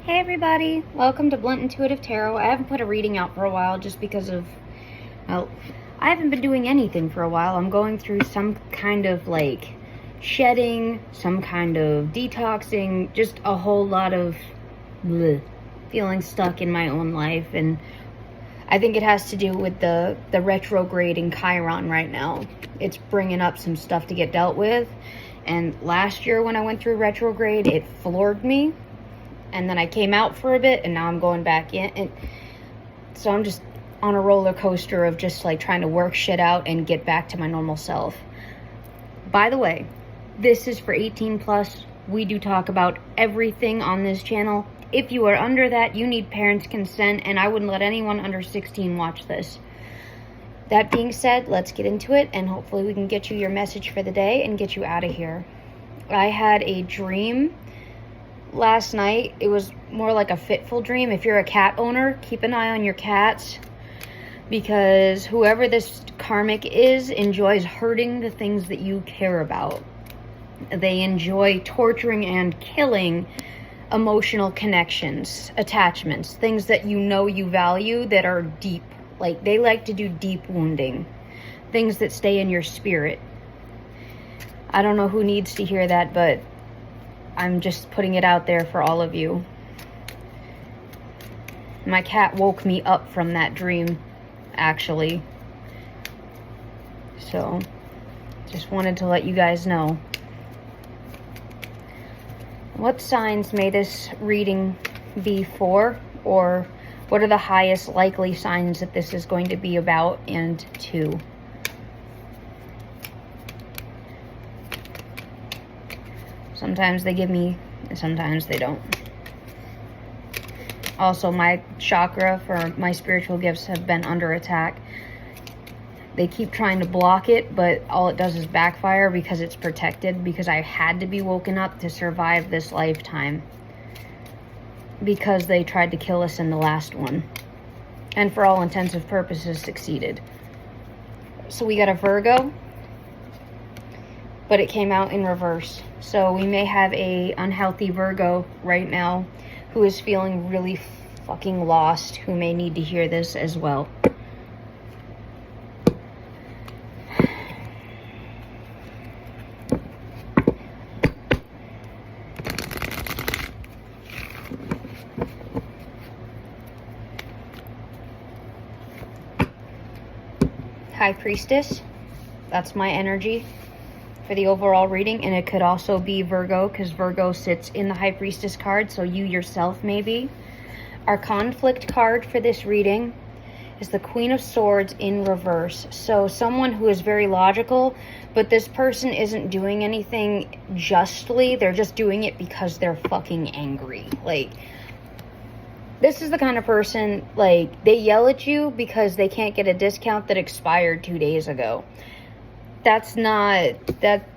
Hey everybody, welcome to Blunt Intuitive Tarot. I haven't put a reading out for a while just because of, well, I haven't been doing anything for a while. I'm going through some kind of like shedding, some kind of detoxing, just a whole lot of feeling stuck in my own life. And I think it has to do with the retrograde in Chiron right now. It's bringing up some stuff to get dealt with. And last year when I went through retrograde, it floored me. And then I came out for a bit, and now I'm going back in. And so I'm just on a roller coaster of just like trying to work shit out and get back to my normal self. By the way, this is for 18 plus. We do talk about everything on this channel. If you are under that, you need parents' consent, and I wouldn't let anyone under 16 watch this. That being said, let's get into it, and hopefully we can get you your message for the day and get you out of here. I had a dream last night. It was more like a fitful dream. If you're a cat owner, keep an eye on your cats, because whoever this karmic is enjoys hurting the things that you care about. They enjoy torturing and killing emotional connections, attachments, things that you know you value that are deep. Like, they like to do deep wounding, things that stay in your spirit. I don't know who needs to hear that, but I'm just putting it out there for all of you. My cat woke me up from that dream, actually. So, just wanted to let you guys know. What signs may this reading be for? Or what are the highest likely signs that this is going to be about and to? Sometimes they give me, and sometimes they don't. Also, my chakra for my spiritual gifts have been under attack. They keep trying to block it, but all it does is backfire because it's protected, because I had to be woken up to survive this lifetime. Because they tried to kill us in the last one. And for all intensive purposes, succeeded. So we got a Virgo, but it came out in reverse. So we may have a unhealthy Virgo right now who is feeling really fucking lost, who may need to hear this as well. High Priestess, that's my energy for the overall reading, and it could also be Virgo, because Virgo sits in the High Priestess card, so you yourself maybe. Our conflict card for this reading is the Queen of Swords in reverse. So someone who is very logical, but this person isn't doing anything justly. They're just doing it because they're fucking angry. Like, this is the kind of person, like, they yell at you because they can't get a discount that expired 2 days ago. That's not, that,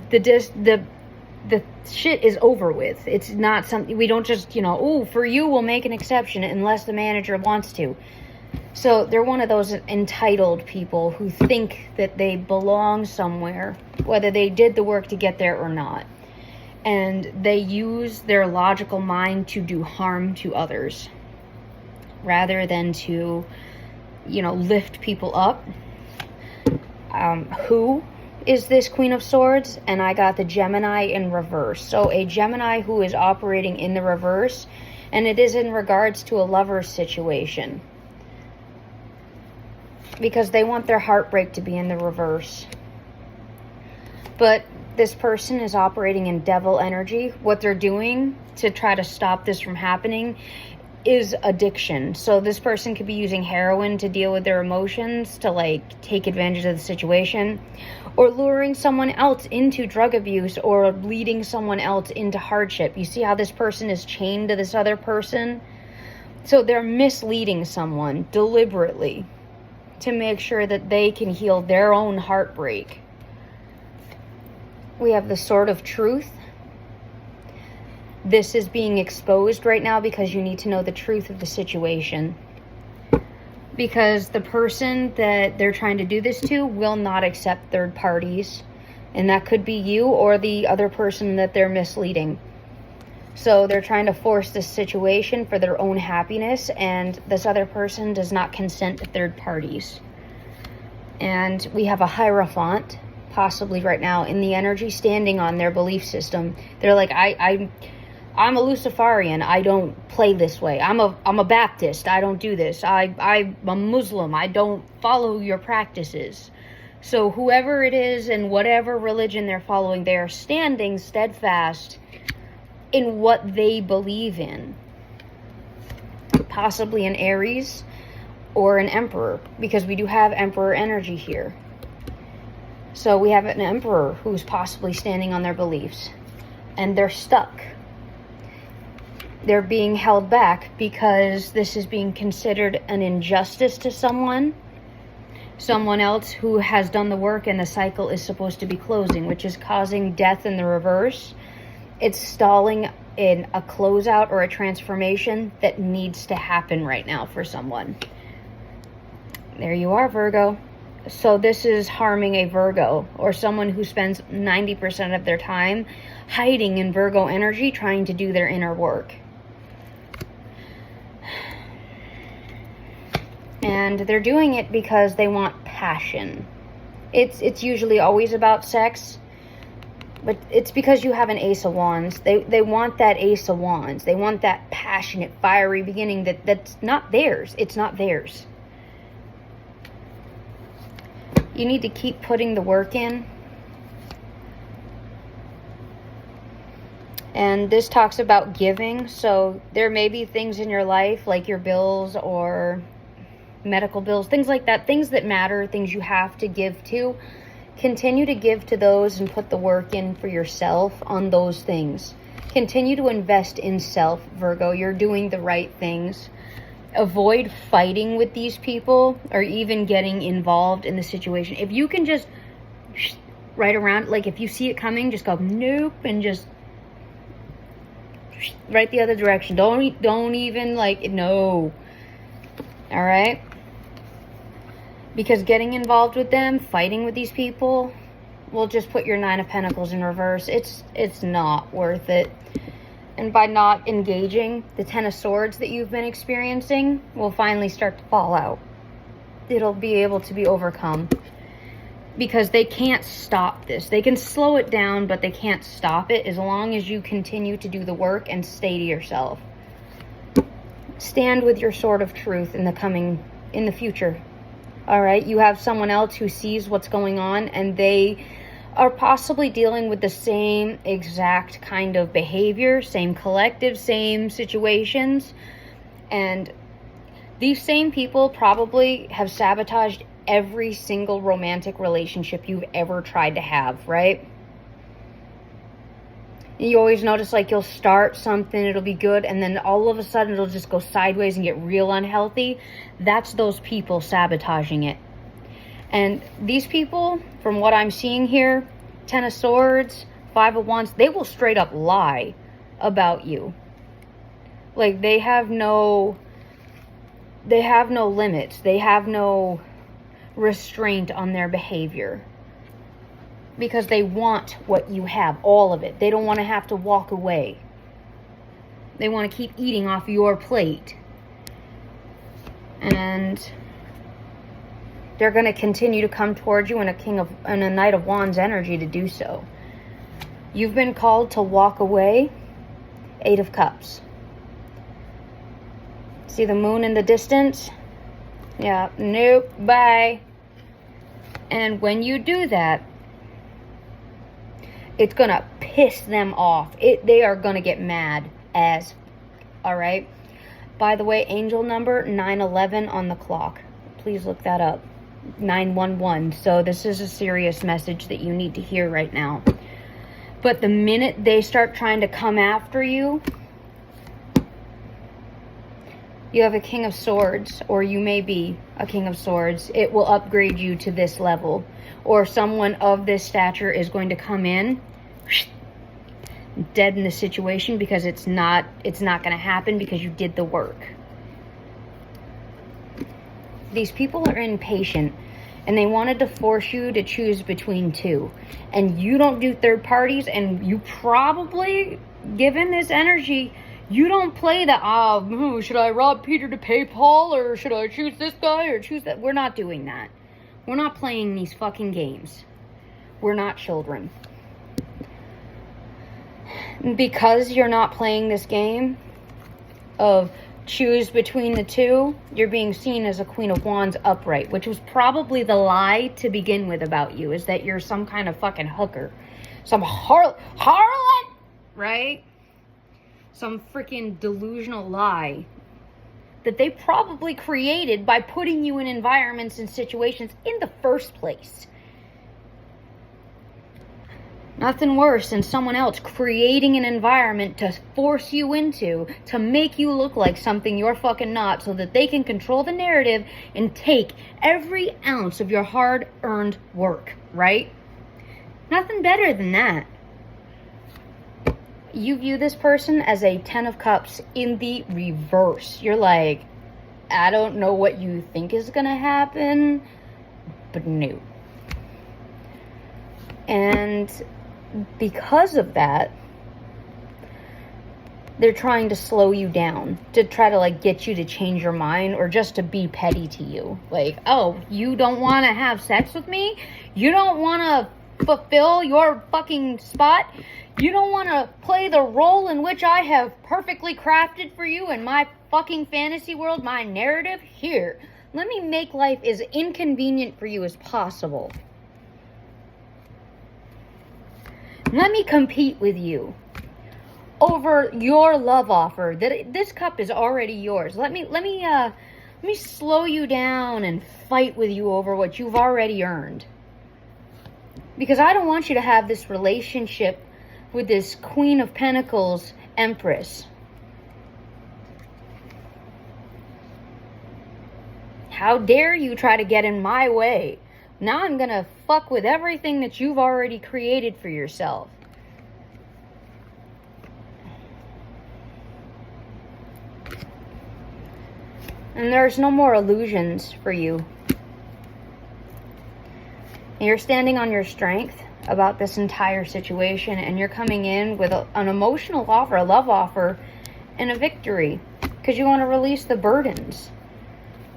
the shit is over with. It's not something, we don't just, you know, oh, for you we'll make an exception unless the manager wants to. So they're one of those entitled people who think that they belong somewhere, whether they did the work to get there or not. And they use their logical mind to do harm to others rather than to, you know, lift people up. Who is this Queen of Swords? And I got the Gemini in reverse. So a Gemini who is operating in the reverse, and it is in regards to a lover's situation, because they want their heartbreak to be in the reverse. But this person is operating in devil energy. What they're doing to try to stop this from happening is addiction. So this person could be using heroin to deal with their emotions, to like take advantage of the situation, or luring someone else into drug abuse, or leading someone else into hardship. You see how this person is chained to this other person? So they're misleading someone deliberately to make sure that they can heal their own heartbreak. We have the Sword of Truth. This is being exposed right now because you need to know the truth of the situation. Because the person that they're trying to do this to will not accept third parties. And that could be you or the other person that they're misleading. So they're trying to force this situation for their own happiness, and this other person does not consent to third parties. And we have a Hierophant, possibly right now, in the energy, standing on their belief system. They're like, I'm a Luciferian. I don't play this way. I'm a Baptist. I don't do this. I'm a Muslim. I don't follow your practices. So whoever it is and whatever religion they're following, they are standing steadfast in what they believe in. Possibly an Aries or an Emperor, because we do have Emperor energy here. So we have an Emperor who's possibly standing on their beliefs, and they're stuck. They're being held back because this is being considered an injustice to someone else who has done the work, and the cycle is supposed to be closing, which is causing death in the reverse. It's stalling in a closeout or a transformation that needs to happen right now for someone. There you are, Virgo. So this is harming a Virgo, or someone who spends 90% of their time hiding in Virgo energy, trying to do their inner work. And they're doing it because they want passion. It's usually always about sex, but it's because you have an Ace of Wands. They want that Ace of Wands. They want that passionate, fiery beginning that's not theirs. It's not theirs. You need to keep putting the work in. And this talks about giving. So there may be things in your life, like your bills or medical bills, things like that, things that matter, things you have to give to. Continue to give to those and put the work in for yourself on those things. Continue to invest in self, Virgo. You're doing the right things. Avoid fighting with these people or even getting involved in the situation. If you can just right around, like if you see it coming, just go nope and just right the other direction. Don't even like no. All right? Because getting involved with them, fighting with these people, will just put your Nine of Pentacles in reverse. It's not worth it. And by not engaging, the Ten of Swords that you've been experiencing will finally start to fall out. It'll be able to be overcome. Because they can't stop this. They can slow it down, but they can't stop it as long as you continue to do the work and stay to yourself. Stand with your sword of truth in the future. All right? You have someone else who sees what's going on, and they are possibly dealing with the same exact kind of behavior, same collective, same situations. And these same people probably have sabotaged every single romantic relationship you've ever tried to have, right? You always notice, like, you'll start something, it'll be good, and then all of a sudden it'll just go sideways and get real unhealthy. That's those people sabotaging it. And these people, from what I'm seeing here, Ten of Swords, Five of Wands, they will straight up lie about you. Like, they have no limits. They have no restraint on their behavior. Because they want what you have, all of it. They don't want to have to walk away. They want to keep eating off your plate. And they're going to continue to come towards you in a Knight of Wands energy to do so. You've been called to walk away. Eight of Cups. See the moon in the distance? Yeah, nope, bye. And when you do that, it's going to piss them off. They are going to get mad as, all right? By the way, angel number 911 on the clock. Please look that up. 911. So this is a serious message that you need to hear right now. But the minute they start trying to come after you, you have a King of Swords, or you may be a King of Swords. It will upgrade you to this level. Or someone of this stature is going to come in, dead in the situation, because it's not going to happen because you did the work. These people are impatient, and they wanted to force you to choose between two. And you don't do third parties, and you probably given this energy, you don't play the, should I rob Peter to pay Paul, or should I choose this guy or choose that? We're not doing that. We're not playing these fucking games. We're not children. Because you're not playing this game of choose between the two, you're being seen as a Queen of Wands upright, which was probably the lie to begin with about you, is that you're some kind of fucking hooker. Some harlot, right? Some freaking delusional lie that they probably created by putting you in environments and situations in the first place. Nothing worse than someone else creating an environment to force you into, to make you look like something you're fucking not, so that they can control the narrative and take every ounce of your hard-earned work, right? Nothing better than that. You view this person as a 10 of Cups in the reverse. You're like, I don't know what you think is gonna happen, but no. And because of that, they're trying to slow you down, to try to like get you to change your mind, or just to be petty to you. Like, oh, you don't want to have sex with me? You don't want to fulfill your fucking spot? You don't want to play the role in which I have perfectly crafted for you in my fucking fantasy world, my narrative? Here, let me make life as inconvenient for you as possible. Let me compete with you over your love offer. That this cup is already yours. Let me slow you down and fight with you over what you've already earned. Because I don't want you to have this relationship with this Queen of Pentacles Empress. How dare you try to get in my way? Now I'm gonna fuck with everything that you've already created for yourself. And there's no more illusions for you. You're standing on your strength about this entire situation, and you're coming in with an emotional offer, a love offer, and a victory, because you want to release the burdens.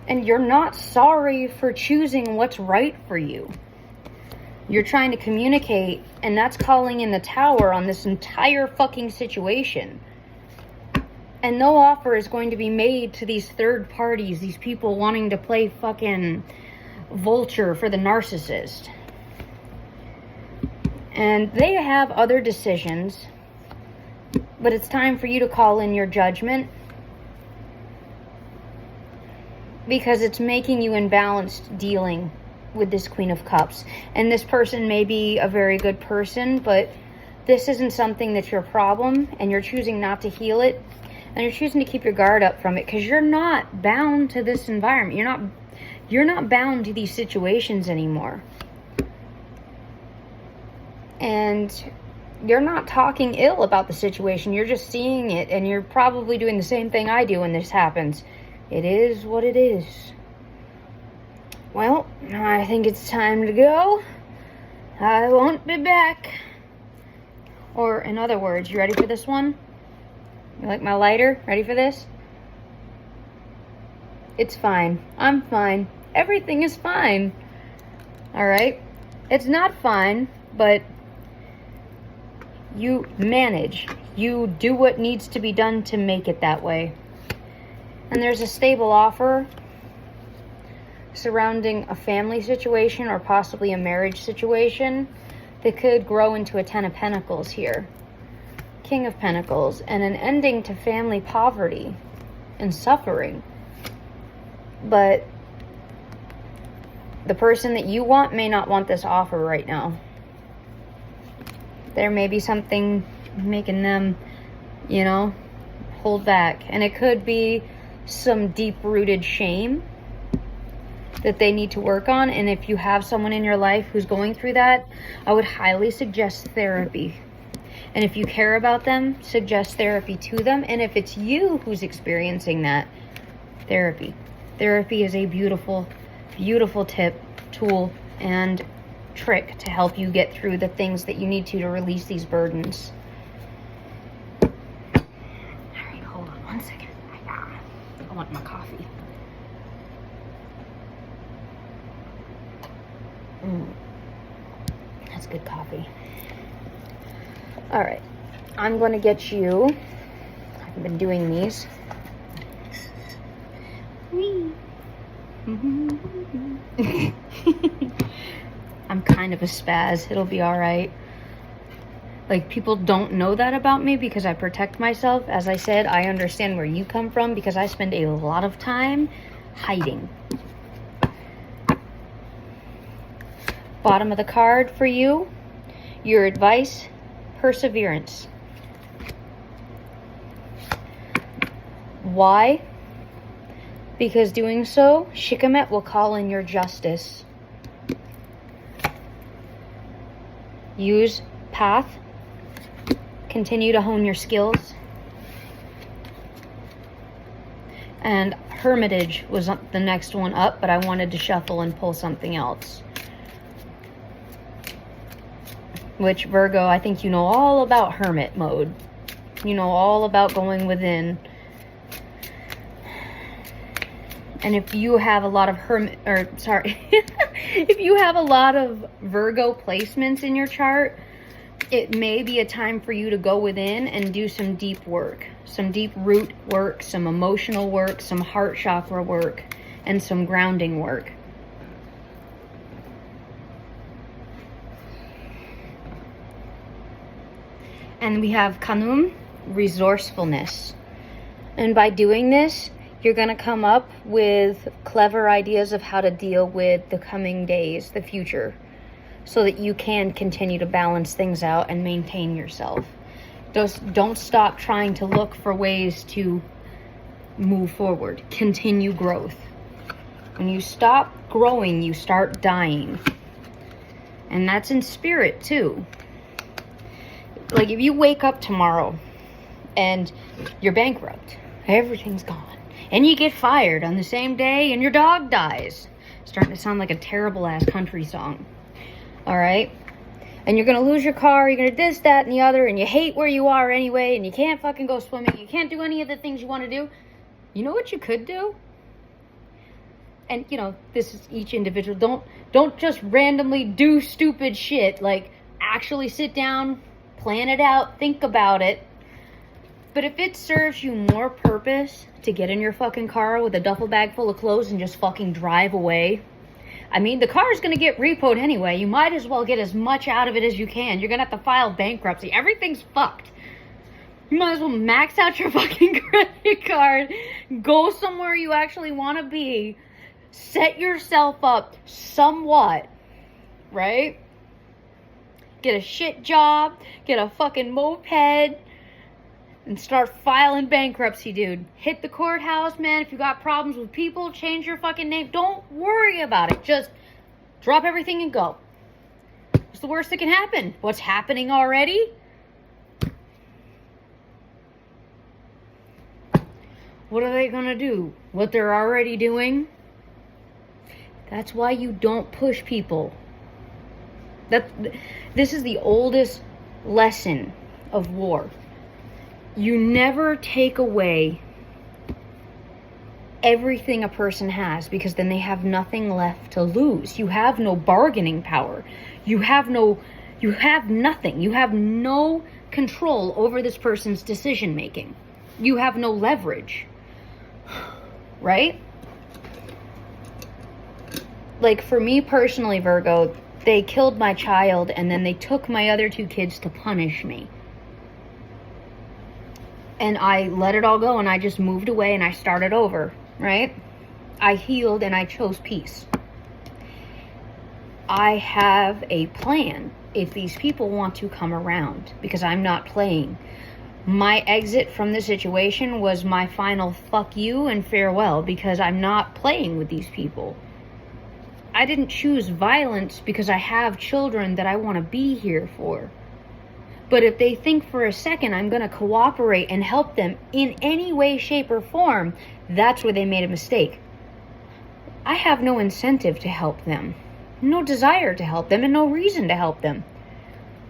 And you're not sorry for choosing what's right for you. You're trying to communicate, and that's calling in the Tower on this entire fucking situation. And no offer is going to be made to these third parties, these people wanting to play fucking vulture for the narcissist. And they have other decisions, but it's time for you to call in your judgment, because it's making you imbalanced dealing with this Queen of Cups. And this person may be a very good person, but this isn't something that's your problem, and you're choosing not to heal it, and you're choosing to keep your guard up from it, because you're not bound to this environment. You're not bound to these situations anymore. And you're not talking ill about the situation. You're just seeing it, and you're probably doing the same thing I do when this happens. It is what it is. Well, I think it's time to go. I won't be back. Or, in other words, you ready for this one? You like my lighter? Ready for this? It's fine. I'm fine. Everything is fine. Alright? It's not fine, but you manage. You do what needs to be done to make it that way. And there's a stable offer surrounding a family situation, or possibly a marriage situation, that could grow into a 10 of Pentacles here. King of Pentacles, and an ending to family poverty and suffering. But the person that you want may not want this offer right now. There may be something making them, hold back. And it could be some deep-rooted shame that they need to work on. And if you have someone in your life who's going through that, I would highly suggest therapy. And if you care about them, suggest therapy to them. And if it's you who's experiencing that, therapy. Therapy is a beautiful, beautiful tip, tool, and trick to help you get through the things that you need to release these burdens. second. I want my coffee. That's good coffee. All right, I'm going to get you. I've been doing these. I'm kind of a spaz. It'll be all right. Like, people don't know that about me because I protect myself. As I said, I understand where you come from because I spend a lot of time hiding. Bottom of the card for you, your advice, perseverance. Why? Because doing so, Shikamet will call in your justice. Use path. Continue to hone your skills. And hermitage was the next one up, but I wanted to shuffle and pull something else. Which, Virgo, I think you know all about hermit mode. You know all about going within. And if you have a lot of if you have a lot of Virgo placements in your chart, it may be a time for you to go within and do some deep work, some deep root work, some emotional work, some heart chakra work, and some grounding work. And we have Kanum, resourcefulness. And by doing this, you're going to come up with clever ideas of how to deal with the coming days, the future, so that you can continue to balance things out and maintain yourself. Just don't stop trying to look for ways to move forward. Continue growth. When you stop growing, you start dying. And that's in spirit too. Like, if you wake up tomorrow and you're bankrupt, everything's gone, and you get fired on the same day and your dog dies. Starting to sound like a terrible ass country song. All right? And you're going to lose your car, you're going to this, that, and the other, and you hate where you are anyway, and you can't fucking go swimming, you can't do any of the things you want to do. You know what you could do? And, you know, this is each individual. Don't just randomly do stupid shit. Like, actually sit down, plan it out, think about it. But if it serves you more purpose to get in your fucking car with a duffel bag full of clothes and just fucking drive away, I mean, the car is going to get repoed anyway. You might as well get as much out of it as you can. You're going to have to file bankruptcy. Everything's fucked. You might as well max out your fucking credit card. Go somewhere you actually want to be. Set yourself up somewhat. Right? Get a shit job. Get a fucking moped. And start filing bankruptcy, dude. Hit the courthouse, man. If you got problems with people, change your fucking name. Don't worry about it. Just drop everything and go. What's the worst that can happen? What's happening already? What are they gonna do? What they're already doing? That's why you don't push people. This is the oldest lesson of war. You never take away everything a person has, because then they have nothing left to lose. You have no bargaining power. You have nothing. You have no control over this person's decision making. You have no leverage. Right? Like, for me personally, Virgo, they killed my child and then they took my other 2 kids to punish me. And I let it all go and I just moved away and I started over, right? I healed and I chose peace. I have a plan if these people want to come around, because I'm not playing. My exit from the situation was my final fuck you and farewell, because I'm not playing with these people. I didn't choose violence because I have children that I want to be here for. But if they think for a second I'm going to cooperate and help them in any way, shape, or form, that's where they made a mistake. I have no incentive to help them, no desire to help them, and no reason to help them.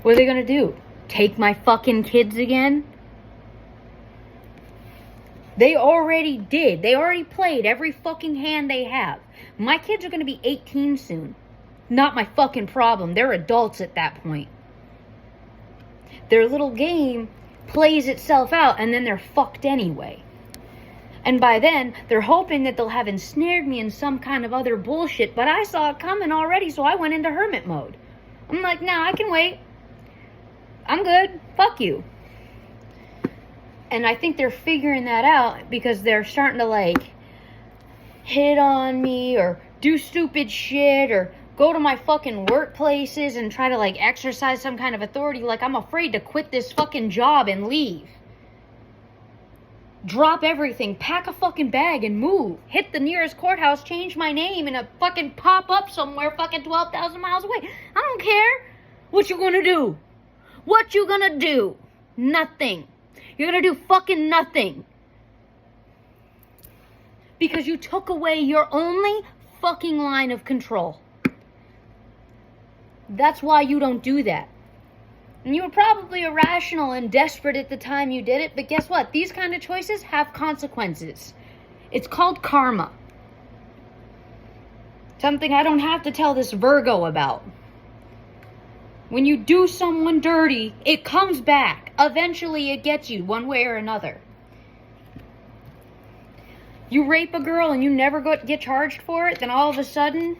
What are they going to do? Take my fucking kids again? They already did. They already played every fucking hand they have. My kids are going to be 18 soon. Not my fucking problem. They're adults at that point. Their little game plays itself out, and then they're fucked anyway. And by then, they're hoping that they'll have ensnared me in some kind of other bullshit, but I saw it coming already, so I went into hermit mode. I'm like, nah, I can wait. I'm good. Fuck you. And I think they're figuring that out because they're starting to, like, hit on me or do stupid shit or go to my fucking workplaces and try to, like, exercise some kind of authority. Like, I'm afraid to quit this fucking job and leave. Drop everything, pack a fucking bag and move. Hit the nearest courthouse, change my name, and fucking pop up somewhere fucking 12,000 miles away. I don't care. What you gonna do? What you gonna do? Nothing. You're gonna do fucking nothing. Because you took away your only fucking line of control. That's why you don't do that. And you were probably irrational and desperate at the time you did it, but guess what? These kind of choices have consequences. It's called karma. Something I don't have to tell this Virgo about. When you do someone dirty, it comes back. Eventually it gets you one way or another. You rape a girl and you never get charged for it, then all of a sudden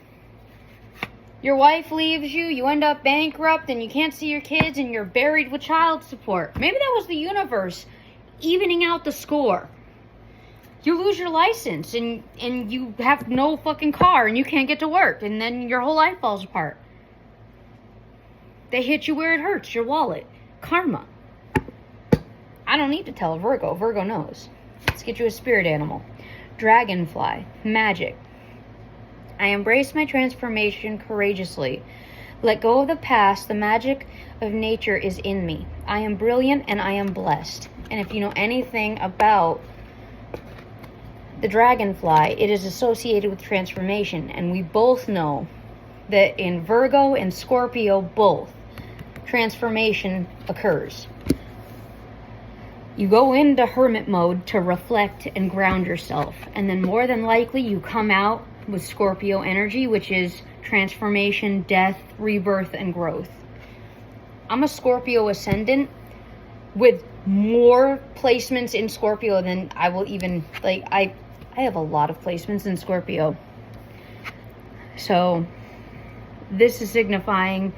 your wife leaves you, you end up bankrupt, and you can't see your kids, and you're buried with child support. Maybe that was the universe evening out the score. You lose your license, and you have no fucking car, and you can't get to work, and then your whole life falls apart. They hit you where it hurts, your wallet. Karma. I don't need to tell Virgo. Virgo knows. Let's get you a spirit animal. Dragonfly. Magic. I embrace my transformation courageously. Let go of the past. The magic of nature is in me. I am brilliant and I am blessed. And if you know anything about the dragonfly, it is associated with transformation. And we both know that in Virgo and Scorpio both, transformation occurs. You go into hermit mode to reflect and ground yourself. And then more than likely you come out with Scorpio energy, which is transformation, death, rebirth, and growth. I'm a Scorpio ascendant with more placements in Scorpio than I will even, like, I have a lot of placements in Scorpio. So this is signifying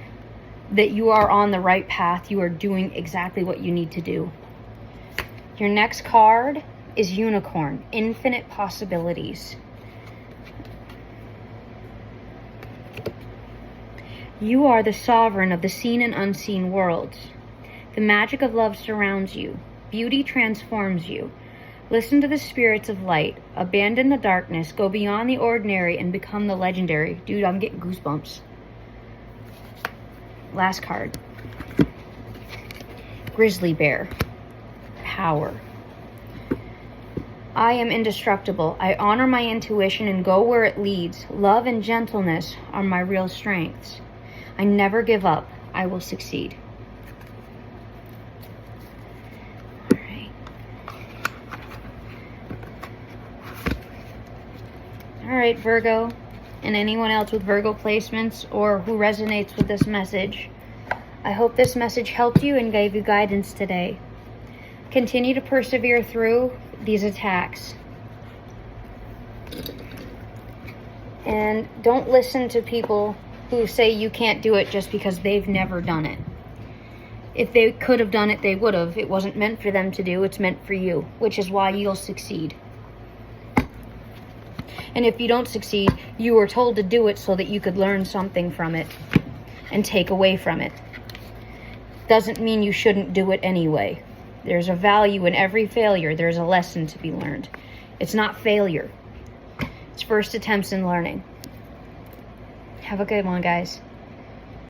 that you are on the right path. You are doing exactly what you need to do. Your next card is Unicorn, Infinite Possibilities. You are the sovereign of the seen and unseen worlds. The magic of love surrounds you. Beauty transforms you. Listen to the spirits of light. Abandon the darkness. Go beyond the ordinary and become the legendary. Dude, I'm getting goosebumps. Last card. Grizzly Bear. Power. I am indestructible. I honor my intuition and go where it leads. Love and gentleness are my real strengths. I never give up. I will succeed. All right. All right, Virgo, and anyone else with Virgo placements or who resonates with this message, I hope this message helped you and gave you guidance today. Continue to persevere through these attacks. And don't listen to people who say you can't do it just because they've never done it. If they could have done it, they would have. It wasn't meant for them to do. It's meant for you, which is why you'll succeed. And if you don't succeed, you were told to do it so that you could learn something from it and take away from it. Doesn't mean you shouldn't do it anyway. There's a value in every failure. There's a lesson to be learned. It's not failure. It's first attempts in learning. Have a good one, guys.